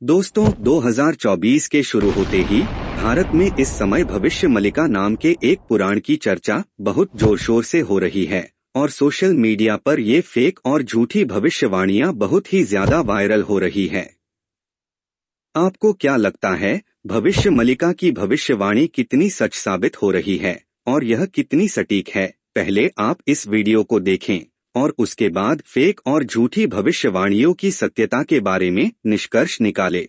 दोस्तों 2024 के शुरू होते ही भारत में इस समय भविष्य मलिका नाम के एक पुराण की चर्चा बहुत जोर शोर से हो रही है और सोशल मीडिया पर ये फेक और झूठी भविष्यवाणियां बहुत ही ज्यादा वायरल हो रही है। आपको क्या लगता है, भविष्य मलिका की भविष्यवाणी कितनी सच साबित हो रही है और यह कितनी सटीक है? पहले आप इस वीडियो को देखें और उसके बाद फेक और झूठी भविष्यवाणियों की सत्यता के बारे में निष्कर्ष निकालें।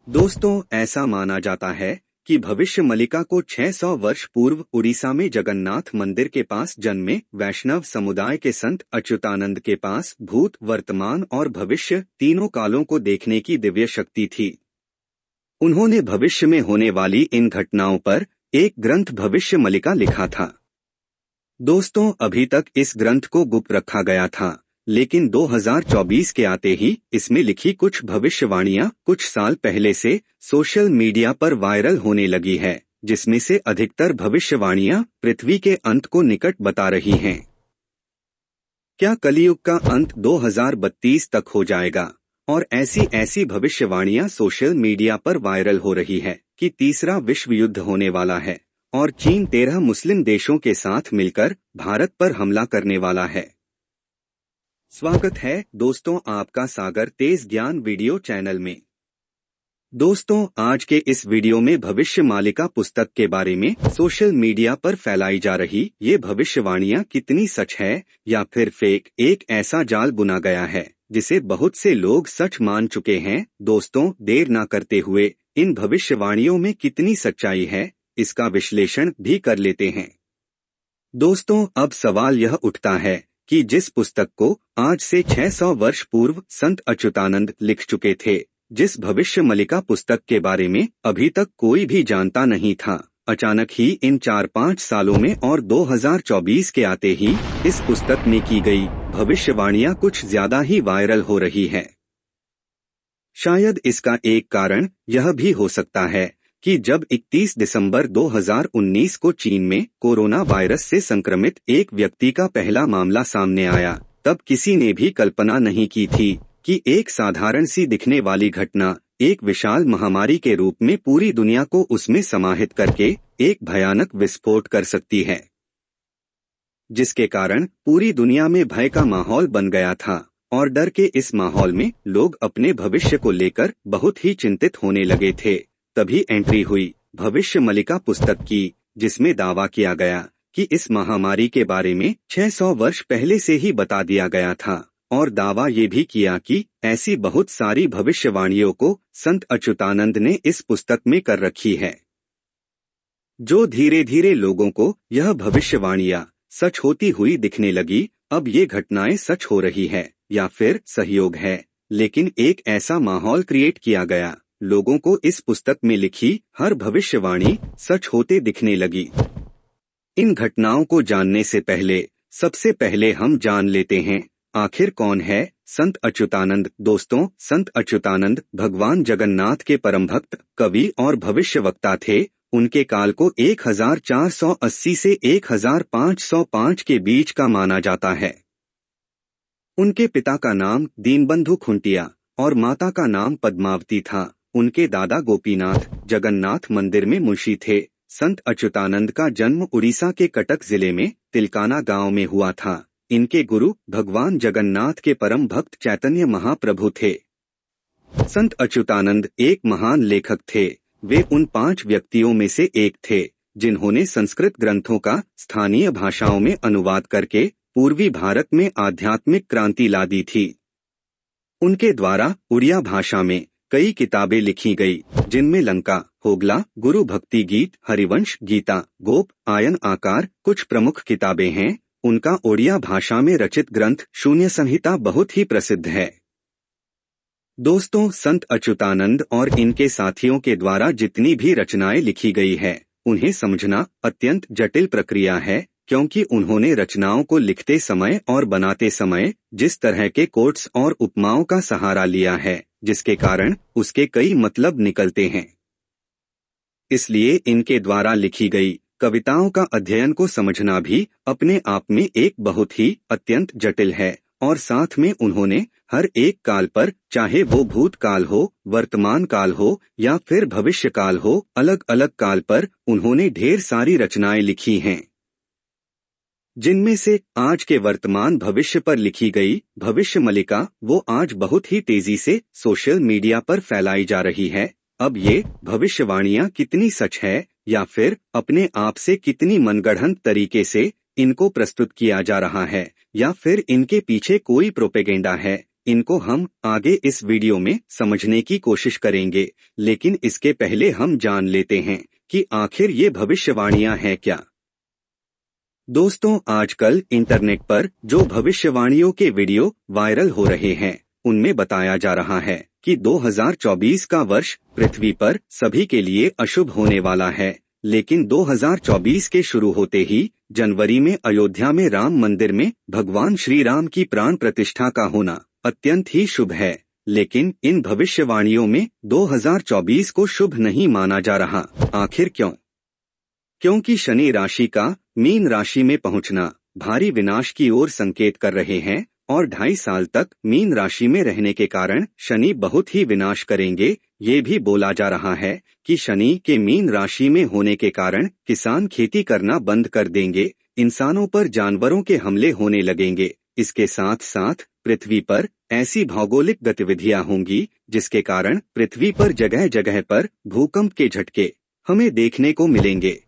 दोस्तों, ऐसा माना जाता है कि भविष्य मलिका को 600 वर्ष पूर्व उड़ीसा में जगन्नाथ मंदिर के पास जन्मे वैष्णव समुदाय के संत अच्युतानंद के पास भूत, वर्तमान और भविष्य तीनों कालों को देखने की दिव्य शक्ति थी। उन्होंने भविष्य में होने वाली इन घटनाओं पर एक ग्रंथ भविष्य मलिका लिखा था। दोस्तों, अभी तक इस ग्रंथ को गुप्त रखा गया था, लेकिन 2024 के आते ही इसमें लिखी कुछ भविष्यवाणियां कुछ साल पहले से सोशल मीडिया पर वायरल होने लगी है, जिसमें से अधिकतर भविष्यवाणियां पृथ्वी के अंत को निकट बता रही हैं। क्या कलियुग का अंत 2032 तक हो जाएगा? और ऐसी भविष्यवाणियां सोशल मीडिया पर वायरल हो रही है कि तीसरा विश्व युद्ध होने वाला है और चीन 13 मुस्लिम देशों के साथ मिलकर भारत पर हमला करने वाला है। स्वागत है दोस्तों आपका सागर तेज ज्ञान वीडियो चैनल में। दोस्तों, आज के इस वीडियो में भविष्य मालिका पुस्तक के बारे में सोशल मीडिया पर फैलाई जा रही ये भविष्यवाणियां कितनी सच है या फिर फेक, एक ऐसा जाल बुना गया है जिसे बहुत से लोग सच मान चुके हैं। दोस्तों, देर ना करते हुए इन भविष्यवाणियों में कितनी सच्चाई है, इसका विश्लेषण भी कर लेते हैं। दोस्तों, अब सवाल यह उठता है कि जिस पुस्तक को आज से 600 वर्ष पूर्व संत अच्युतानंद लिख चुके थे, जिस भविष्य मलिका पुस्तक के बारे में अभी तक कोई भी जानता नहीं था, अचानक ही इन 4-5 सालों में और 2024 के आते ही इस पुस्तक में की गई भविष्यवाणियां कुछ ज्यादा ही वायरल हो रही है। शायद इसका एक कारण यह भी हो सकता है कि जब 31 दिसंबर 2019 को चीन में कोरोना वायरस से संक्रमित एक व्यक्ति का पहला मामला सामने आया, तब किसी ने भी कल्पना नहीं की थी कि एक साधारण सी दिखने वाली घटना एक विशाल महामारी के रूप में पूरी दुनिया को उसमें समाहित करके एक भयानक विस्फोट कर सकती है, जिसके कारण पूरी दुनिया में भय का माहौल बन गया था और डर के इस माहौल में लोग अपने भविष्य को लेकर बहुत ही चिंतित होने लगे थे। तभी एंट्री हुई भविष्य मलिका पुस्तक की, जिसमें दावा किया गया कि इस महामारी के बारे में 600 वर्ष पहले से ही बता दिया गया था और दावा ये भी किया कि ऐसी बहुत सारी भविष्यवाणियों को संत अच्युतानंद ने इस पुस्तक में कर रखी है, जो धीरे धीरे लोगों को यह भविष्यवाणियां सच होती हुई दिखने लगी। अब ये घटनाएं सच हो रही है या फिर सहयोग है, लेकिन एक ऐसा माहौल क्रिएट किया गया, लोगों को इस पुस्तक में लिखी हर भविष्यवाणी सच होते दिखने लगी। इन घटनाओं को जानने से पहले सबसे पहले हम जान लेते हैं आखिर कौन है संत अच्युतानंद। दोस्तों, संत अच्युतानंद भगवान जगन्नाथ के परम भक्त, कवि और भविष्यवक्ता थे। उनके काल को 1480 से 1505 के बीच का माना जाता है। उनके पिता का नाम दीनबंधु खुंटिया और माता का नाम पद्मावती था। उनके दादा गोपीनाथ जगन्नाथ मंदिर में मुंशी थे। संत अच्युतानंद का जन्म उड़ीसा के कटक जिले में तिलकाना गांव में हुआ था। इनके गुरु भगवान जगन्नाथ के परम भक्त चैतन्य महाप्रभु थे। संत अच्युतानंद एक महान लेखक थे। वे उन 5 व्यक्तियों में से एक थे जिन्होंने संस्कृत ग्रंथों का स्थानीय भाषाओं में अनुवाद करके पूर्वी भारत में आध्यात्मिक क्रांति ला दी थी। उनके द्वारा उड़िया भाषा में कई किताबें लिखी गई, जिनमें लंका, होगला, गुरु भक्ति गीत, हरिवंश, गीता, गोप, आयन आकार कुछ प्रमुख किताबें हैं। उनका ओडिया भाषा में रचित ग्रंथ शून्य संहिता बहुत ही प्रसिद्ध है। दोस्तों, संत अच्युतानंद और इनके साथियों के द्वारा जितनी भी रचनाएं लिखी गई है, उन्हें समझना अत्यंत जटिल प्रक्रिया है, क्योंकि उन्होंने रचनाओं को लिखते समय और बनाते समय जिस तरह के कोट्स और उपमाओं का सहारा लिया है, जिसके कारण उसके कई मतलब निकलते हैं। इसलिए इनके द्वारा लिखी गई कविताओं का अध्ययन को समझना भी अपने आप में एक बहुत ही अत्यंत जटिल है और साथ में उन्होंने हर एक काल पर, चाहे वो भूतकाल हो, वर्तमान काल हो या फिर भविष्य काल हो, अलग अलग काल पर उन्होंने ढेर सारी रचनाएं लिखी हैं, जिनमें से आज के वर्तमान भविष्य पर लिखी गई भविष्य मलिका वो आज बहुत ही तेजी से सोशल मीडिया पर फैलाई जा रही है। अब ये भविष्यवाणियां कितनी सच है या फिर अपने आप से कितनी मनगढ़ंत तरीके से इनको प्रस्तुत किया जा रहा है या फिर इनके पीछे कोई प्रोपेगेंडा है, इनको हम आगे इस वीडियो में समझने की कोशिश करेंगे। लेकिन इसके पहले हम जान लेते हैं कि आखिर ये भविष्यवाणियां हैं क्या। दोस्तों, आजकल इंटरनेट पर जो भविष्यवाणियों के वीडियो वायरल हो रहे हैं उनमें बताया जा रहा है कि 2024 का वर्ष पृथ्वी पर सभी के लिए अशुभ होने वाला है। लेकिन 2024 के शुरू होते ही जनवरी में अयोध्या में राम मंदिर में भगवान श्री राम की प्राण प्रतिष्ठा का होना अत्यंत ही शुभ है। लेकिन इन भविष्यवाणियों में 2024 को शुभ नहीं माना जा रहा। आखिर क्यों? क्योंकि शनि राशि का मीन राशि में पहुंचना भारी विनाश की ओर संकेत कर रहे हैं और 2.5 साल तक मीन राशि में रहने के कारण शनि बहुत ही विनाश करेंगे। ये भी बोला जा रहा है कि शनि के मीन राशि में होने के कारण किसान खेती करना बंद कर देंगे, इंसानों पर जानवरों के हमले होने लगेंगे। इसके साथ साथ पृथ्वी पर ऐसी भौगोलिक गतिविधियां होंगी जिसके कारण पृथ्वी पर जगह जगह पर भूकंप के झटके हमें देखने को मिलेंगे।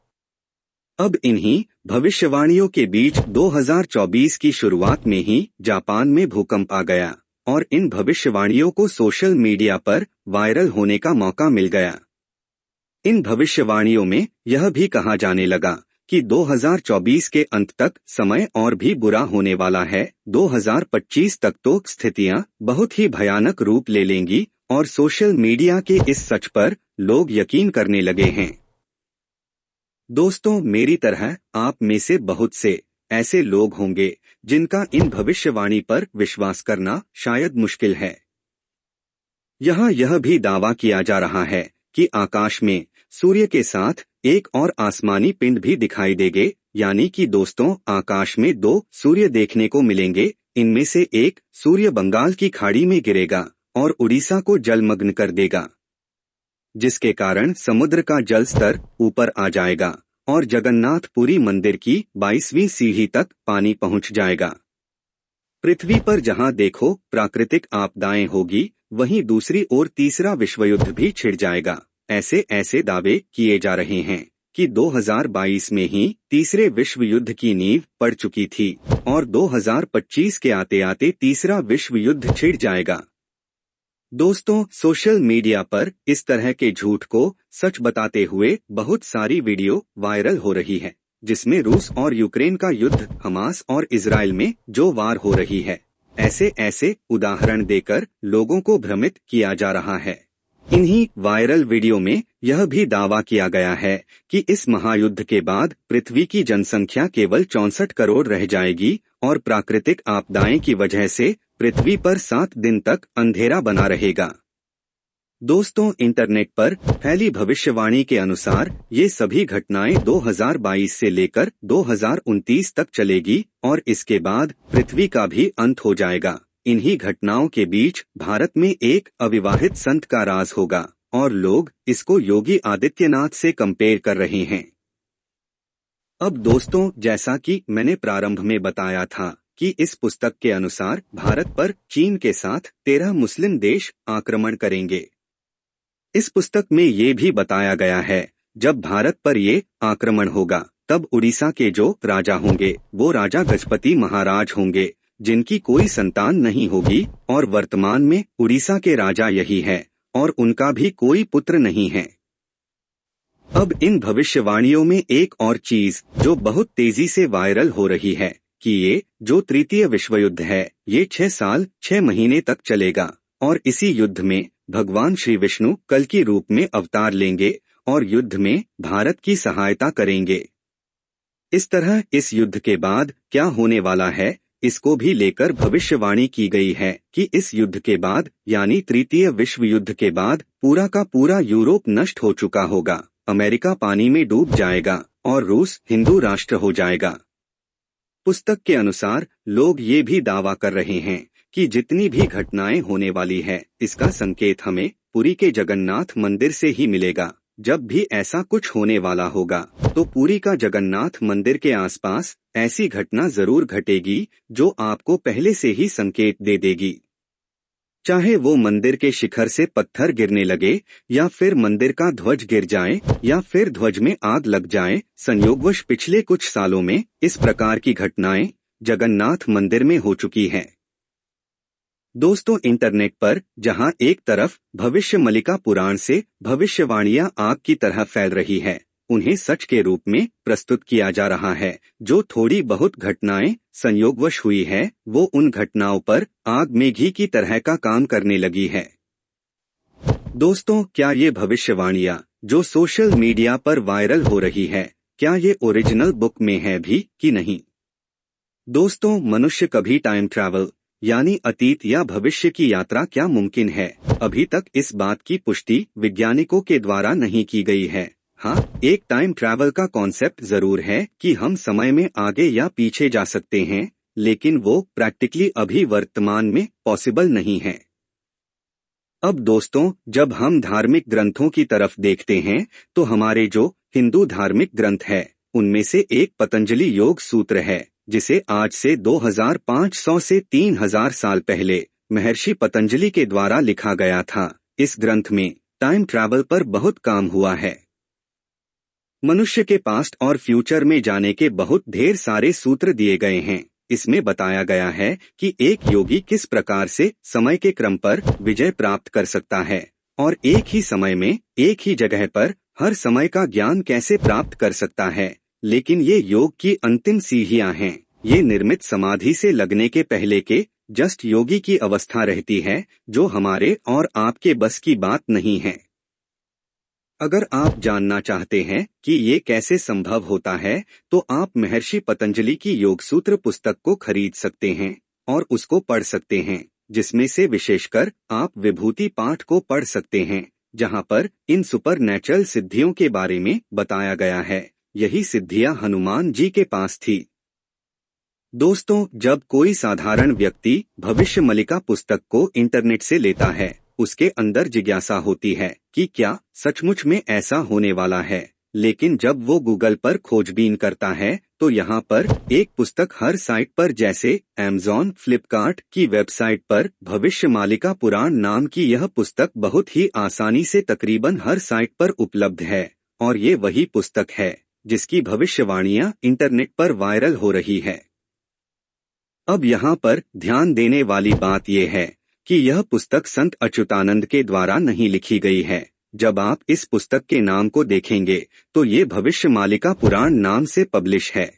अब इन्हीं भविष्यवाणियों के बीच 2024 की शुरुआत में ही जापान में भूकंप आ गया और इन भविष्यवाणियों को सोशल मीडिया पर वायरल होने का मौका मिल गया। इन भविष्यवाणियों में यह भी कहा जाने लगा कि 2024 के अंत तक समय और भी बुरा होने वाला है। 2025 तक तो स्थितियां बहुत ही भयानक रूप ले लेंगी और सोशल मीडिया के इस सच पर लोग यकीन करने लगे हैं। दोस्तों, मेरी तरह आप में से बहुत से ऐसे लोग होंगे जिनका इन भविष्यवाणी पर विश्वास करना शायद मुश्किल है। यहाँ यह भी दावा किया जा रहा है कि आकाश में सूर्य के साथ एक और आसमानी पिंड भी दिखाई देंगे। यानी कि दोस्तों, आकाश में 2 सूर्य देखने को मिलेंगे। इनमें से एक सूर्य बंगाल की खाड़ी में गिरेगा और उड़ीसा को जलमग्न कर देगा, जिसके कारण समुद्र का जल स्तर ऊपर आ जाएगा और जगन्नाथपुरी मंदिर की 22वीं सीढ़ी तक पानी पहुंच जाएगा। पृथ्वी पर जहां देखो प्राकृतिक आपदाएं होगी, वहीं दूसरी ओर तीसरा विश्वयुद्ध भी छिड़ जाएगा। ऐसे दावे किए जा रहे हैं कि 2022 में ही तीसरे विश्व युद्ध की नींव पड़ चुकी थी और 2025 के आते आते तीसरा विश्व युद्ध छिड़ जाएगा। दोस्तों, सोशल मीडिया पर इस तरह के झूठ को सच बताते हुए बहुत सारी वीडियो वायरल हो रही है, जिसमें रूस और यूक्रेन का युद्ध, हमास और इजराइल में जो वार हो रही है, ऐसे उदाहरण देकर लोगों को भ्रमित किया जा रहा है। इन्हीं वायरल वीडियो में यह भी दावा किया गया है कि इस महायुद्ध के बाद पृथ्वी की जनसंख्या केवल 64 करोड़ रह जाएगी और प्राकृतिक आपदाएं की वजह से पृथ्वी पर 7 दिन तक अंधेरा बना रहेगा। दोस्तों, इंटरनेट पर फैली भविष्यवाणी के अनुसार ये सभी घटनाएं 2022 से लेकर 2029 तक चलेगी और इसके बाद पृथ्वी का भी अंत हो जाएगा। इन्हीं घटनाओं के बीच भारत में एक अविवाहित संत का राज होगा और लोग इसको योगी आदित्यनाथ से कंपेयर कर रहे हैं। अब दोस्तों, जैसा कि मैंने प्रारंभ में बताया था कि इस पुस्तक के अनुसार भारत पर चीन के साथ 13 मुस्लिम देश आक्रमण करेंगे। इस पुस्तक में ये भी बताया गया है जब भारत पर ये आक्रमण होगा तब उड़ीसा के जो राजा होंगे वो राजा गजपति महाराज होंगे, जिनकी कोई संतान नहीं होगी और वर्तमान में उड़ीसा के राजा यही है और उनका भी कोई पुत्र नहीं है। अब इन भविष्यवाणियों में एक और चीज जो बहुत तेजी से वायरल हो रही है कि ये जो तृतीय विश्व युद्ध है ये 6 साल 6 महीने तक चलेगा और इसी युद्ध में भगवान श्री विष्णु कल की रूप में अवतार लेंगे और युद्ध में भारत की सहायता करेंगे। इस तरह इस युद्ध के बाद क्या होने वाला है, इसको भी लेकर भविष्यवाणी की गई है कि इस युद्ध के बाद यानी तृतीय विश्व युद्ध के बाद पूरा का पूरा यूरोप नष्ट हो चुका होगा, अमेरिका पानी में डूब जाएगा और रूस हिंदू राष्ट्र हो जाएगा। पुस्तक के अनुसार लोग ये भी दावा कर रहे हैं कि जितनी भी घटनाएं होने वाली है इसका संकेत हमें पुरी के जगन्नाथ मंदिर से ही मिलेगा। जब भी ऐसा कुछ होने वाला होगा तो पुरी का जगन्नाथ मंदिर के आसपास ऐसी घटना जरूर घटेगी जो आपको पहले से ही संकेत दे देगी। चाहे वो मंदिर के शिखर से पत्थर गिरने लगे या फिर मंदिर का ध्वज गिर जाए या फिर ध्वज में आग लग जाए, संयोगवश पिछले कुछ सालों में इस प्रकार की घटनाएं जगन्नाथ मंदिर में हो चुकी हैं। दोस्तों, इंटरनेट पर जहां एक तरफ भविष्यमलिका पुराण से भविष्यवाणियां आग की तरह फैल रही है, उन्हें सच के रूप में प्रस्तुत किया जा रहा है। जो थोड़ी बहुत घटनाएं संयोगवश हुई है वो उन घटनाओं पर आग में घी की तरह का काम करने लगी है। दोस्तों, क्या ये भविष्यवाणियां जो सोशल मीडिया पर वायरल हो रही है, क्या ये ओरिजिनल बुक में है भी कि नहीं? दोस्तों, मनुष्य कभी टाइम ट्रैवल यानी अतीत या भविष्य की यात्रा क्या मुमकिन है? अभी तक इस बात की पुष्टि वैज्ञानिकों के द्वारा नहीं की गई है। हाँ, एक टाइम ट्रैवल का कॉन्सेप्ट जरूर है कि हम समय में आगे या पीछे जा सकते हैं, लेकिन वो प्रैक्टिकली अभी वर्तमान में पॉसिबल नहीं है। अब दोस्तों, जब हम धार्मिक ग्रंथों की तरफ देखते हैं तो हमारे जो हिंदू धार्मिक ग्रंथ है उनमें से एक पतंजलि योग सूत्र है, जिसे आज से 2500 से 3000 साल पहले महर्षि पतंजलि के द्वारा लिखा गया था। इस ग्रंथ में टाइम ट्रैवल पर बहुत काम हुआ है। मनुष्य के पास्ट और फ्यूचर में जाने के बहुत ढेर सारे सूत्र दिए गए हैं। इसमें बताया गया है कि एक योगी किस प्रकार से समय के क्रम पर विजय प्राप्त कर सकता है और एक ही समय में एक ही जगह पर हर समय का ज्ञान कैसे प्राप्त कर सकता है। लेकिन ये योग की अंतिम सीढ़ियां हैं। ये निर्मित समाधि से लगने के पहले के जस्ट योगी की अवस्था रहती है, जो हमारे और आपके बस की बात नहीं है। अगर आप जानना चाहते हैं कि ये कैसे संभव होता है तो आप महर्षि पतंजलि की योग सूत्र पुस्तक को खरीद सकते हैं और उसको पढ़ सकते हैं, जिसमें से विशेषकर आप विभूति पाठ को पढ़ सकते हैं, जहां पर इन सुपर नेचुरल सिद्धियों के बारे में बताया गया है। यही सिद्धियां हनुमान जी के पास थी। दोस्तों, जब कोई साधारण व्यक्ति भविष्यमलिका पुस्तक को इंटरनेट से लेता है, उसके अंदर जिज्ञासा होती है कि क्या सचमुच में ऐसा होने वाला है। लेकिन जब वो गूगल पर खोजबीन करता है तो यहाँ पर एक पुस्तक हर साइट पर, जैसे Amazon, फ्लिपकार्ट की वेबसाइट पर भविष्यमालिका पुराण नाम की यह पुस्तक बहुत ही आसानी से तकरीबन हर साइट पर उपलब्ध है। और ये वही पुस्तक है जिसकी भविष्यवाणियां इंटरनेट पर वायरल हो रही है। अब यहाँ पर ध्यान देने वाली बात यह है कि यह पुस्तक संत अच्युतानंद के द्वारा नहीं लिखी गई है। जब आप इस पुस्तक के नाम को देखेंगे तो ये भविष्यमालिका पुराण नाम से पब्लिश है।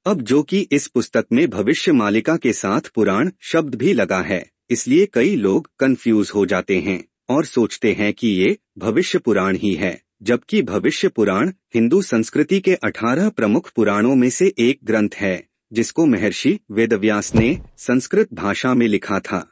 अब जो कि इस पुस्तक में भविष्यमालिका के साथ पुराण शब्द भी लगा है, इसलिए कई लोग कंफ्यूज हो जाते हैं और सोचते हैं कि ये भविष्य पुराण ही है, जबकि भविष्य पुराण हिंदू संस्कृति के 18 प्रमुख पुराणों में से एक ग्रंथ है, जिसको महर्षि वेदव्यास ने संस्कृत भाषा में लिखा था।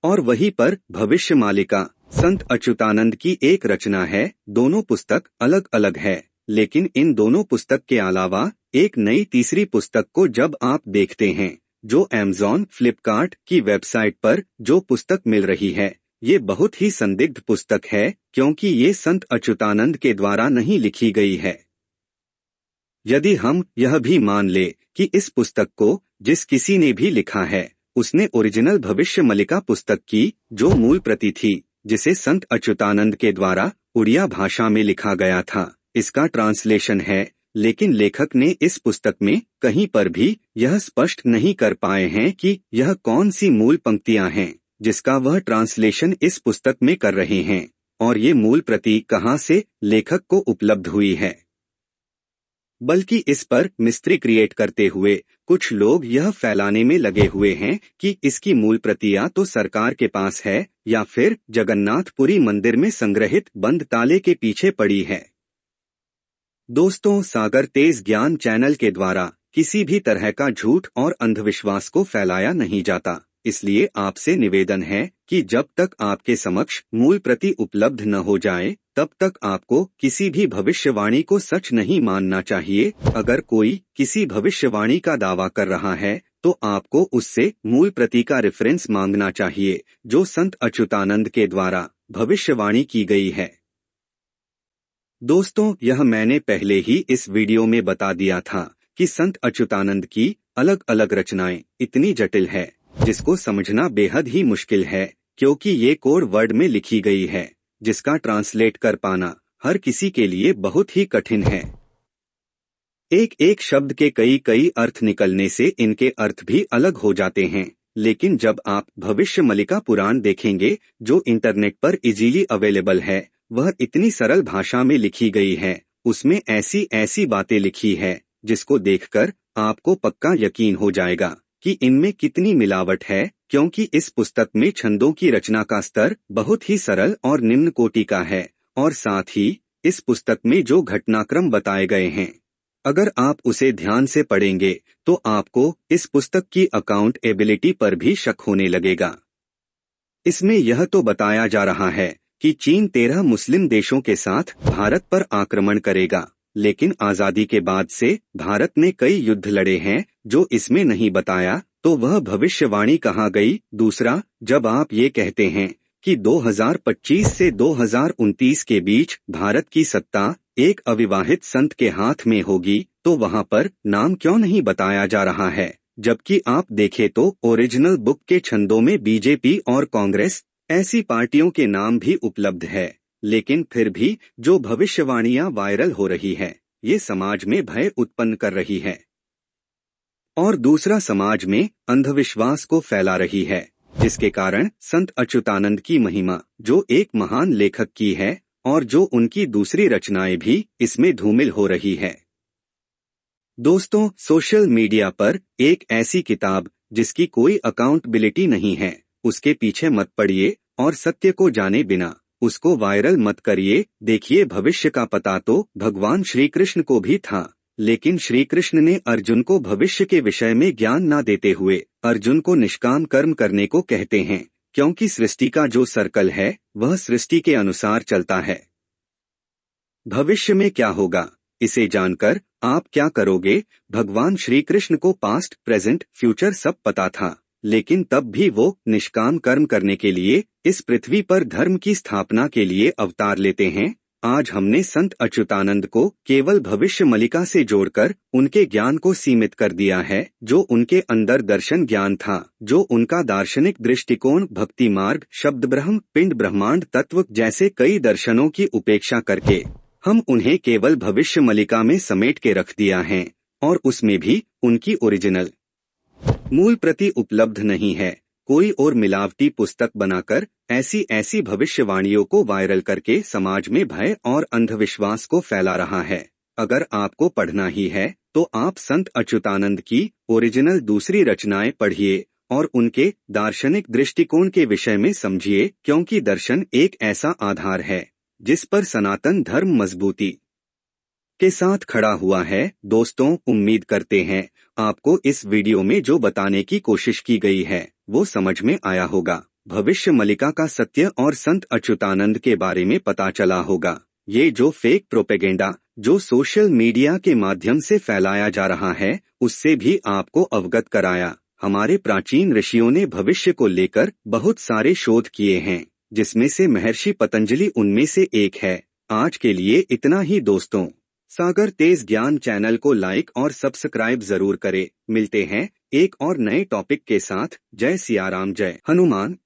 और वहीं पर भविष्यमालिका संत अच्युतानंद की एक रचना है। दोनों पुस्तक अलग अलग है, लेकिन इन दोनों पुस्तक के अलावा एक नई तीसरी पुस्तक को जब आप देखते हैं, जो Amazon, फ्लिपकार्ट की वेबसाइट पर जो पुस्तक मिल रही है, ये बहुत ही संदिग्ध पुस्तक है, क्योंकि ये संत अच्युतानंद के द्वारा नहीं लिखी गई है। यदि हम यह भी मान ले कि इस पुस्तक को जिस किसी ने भी लिखा है उसने ओरिजिनल भविष्यमलिका पुस्तक की जो मूल प्रति थी, जिसे संत अच्युतानंद के द्वारा उड़िया भाषा में लिखा गया था, इसका ट्रांसलेशन है, लेकिन लेखक ने इस पुस्तक में कहीं पर भी यह स्पष्ट नहीं कर पाए हैं कि यह कौन सी मूल पंक्तियां हैं जिसका वह ट्रांसलेशन इस पुस्तक में कर रहे हैं, और ये मूल प्रति कहां से लेखक को उपलब्ध हुई है। बल्कि इस पर मिस्ट्री क्रिएट करते हुए कुछ लोग यह फैलाने में लगे हुए हैं कि इसकी मूल प्रतियां तो सरकार के पास है या फिर जगन्नाथपुरी मंदिर में संग्रहित बंद ताले के पीछे पड़ी है। दोस्तों, सागर तेज ज्ञान चैनल के द्वारा किसी भी तरह का झूठ और अंधविश्वास को फैलाया नहीं जाता, इसलिए आपसे निवेदन है कि जब तक आपके समक्ष मूल प्रति उपलब्ध न हो जाए तब तक आपको किसी भी भविष्यवाणी को सच नहीं मानना चाहिए। अगर कोई किसी भविष्यवाणी का दावा कर रहा है तो आपको उससे मूल प्रति का रेफरेंस मांगना चाहिए जो संत अच्युतानंद के द्वारा भविष्यवाणी की गई है। दोस्तों, यह मैंने पहले ही इस वीडियो में बता दिया था कि संत अच्युतानंद की अलग अलग रचनाएं इतनी जटिल है जिसको समझना बेहद ही मुश्किल है, क्योंकि ये कोड वर्ड में लिखी गई है जिसका ट्रांसलेट कर पाना हर किसी के लिए बहुत ही कठिन है। एक एक शब्द के कई कई अर्थ निकलने से इनके अर्थ भी अलग हो जाते हैं। लेकिन जब आप भविष्य मलिका पुराण देखेंगे जो इंटरनेट पर इजीली अवेलेबल है, वह इतनी सरल भाषा में लिखी गई है, उसमें ऐसी ऐसी बातें लिखी है जिसको देखकर आपको पक्का यकीन हो जाएगा कि इनमें कितनी मिलावट है, क्योंकि इस पुस्तक में छंदों की रचना का स्तर बहुत ही सरल और निम्न कोटि का है और साथ ही इस पुस्तक में जो घटनाक्रम बताए गए हैं, अगर आप उसे ध्यान से पढ़ेंगे तो आपको इस पुस्तक की अकाउंटेबिलिटी पर भी शक होने लगेगा। इसमें यह तो बताया जा रहा है कि चीन 13 मुस्लिम देशों के साथ भारत पर आक्रमण करेगा, लेकिन आजादी के बाद से भारत ने कई युद्ध लड़े हैं जो इसमें नहीं बताया, तो वह भविष्यवाणी कहाँ गई। दूसरा, जब आप ये कहते हैं कि 2025 से 2029 के बीच भारत की सत्ता एक अविवाहित संत के हाथ में होगी, तो वहां पर नाम क्यों नहीं बताया जा रहा है, जबकि आप देखें तो ओरिजिनल बुक के छंदों में बीजेपी और कांग्रेस ऐसी पार्टियों के नाम भी उपलब्ध है। लेकिन फिर भी जो भविष्यवाणियां वायरल हो रही है, ये समाज में भय उत्पन्न कर रही है और दूसरा समाज में अंधविश्वास को फैला रही है, जिसके कारण संत अच्युतानंद की महिमा जो एक महान लेखक की है और जो उनकी दूसरी रचनाएं भी इसमें धूमिल हो रही है। दोस्तों, सोशल मीडिया पर एक ऐसी किताब जिसकी कोई अकाउंटेबिलिटी नहीं है, उसके पीछे मत पड़िए और सत्य को जाने बिना उसको वायरल मत करिए। देखिए, भविष्य का पता तो भगवान श्री कृष्ण को भी था, लेकिन श्री कृष्ण ने अर्जुन को भविष्य के विषय में ज्ञान न देते हुए अर्जुन को निष्काम कर्म करने को कहते हैं, क्योंकि सृष्टि का जो सर्कल है वह सृष्टि के अनुसार चलता है। भविष्य में क्या होगा इसे जानकर आप क्या करोगे। भगवान श्री कृष्ण को पास्ट, प्रेजेंट, फ्यूचर सब पता था, लेकिन तब भी वो निष्काम कर्म करने के लिए इस पृथ्वी पर धर्म की स्थापना के लिए अवतार लेते हैं। आज हमने संत अच्युतानंद को केवल भविष्य मलिका से जोड़कर उनके ज्ञान को सीमित कर दिया है, जो उनके अंदर दर्शन ज्ञान था, जो उनका दार्शनिक दृष्टिकोण भक्ति मार्ग, शब्द ब्रह्म, पिंड ब्रह्मांड तत्व जैसे कई दर्शनों की उपेक्षा करके हम उन्हें केवल भविष्य मलिका में समेट के रख दिया है और उसमें भी उनकी ओरिजिनल मूल प्रति उपलब्ध नहीं है। कोई और मिलावटी पुस्तक बनाकर ऐसी ऐसी भविष्यवाणियों को वायरल करके समाज में भय और अंधविश्वास को फैला रहा है। अगर आपको पढ़ना ही है तो आप संत अच्युतानंद की ओरिजिनल दूसरी रचनाएं पढ़िए और उनके दार्शनिक दृष्टिकोण के विषय में समझिए, क्योंकि दर्शन एक ऐसा आधार है जिस पर सनातन धर्म मजबूती के साथ खड़ा हुआ है। दोस्तों, उम्मीद करते हैं आपको इस वीडियो में जो बताने की कोशिश की गई है वो समझ में आया होगा। भविष्य मलिका का सत्य और संत अच्युतानंद के बारे में पता चला होगा। ये जो फेक प्रोपेगेंडा जो सोशल मीडिया के माध्यम से फैलाया जा रहा है, उससे भी आपको अवगत कराया। हमारे प्राचीन ऋषियों ने भविष्य को लेकर बहुत सारे शोध किए हैं, जिसमें से महर्षि पतंजलि उनमें से एक है। आज के लिए इतना ही दोस्तों। सागर तेज ज्ञान चैनल को लाइक और सब्सक्राइब जरूर करें। मिलते हैं एक और नए टॉपिक के साथ। जय सिया राम, जय हनुमान।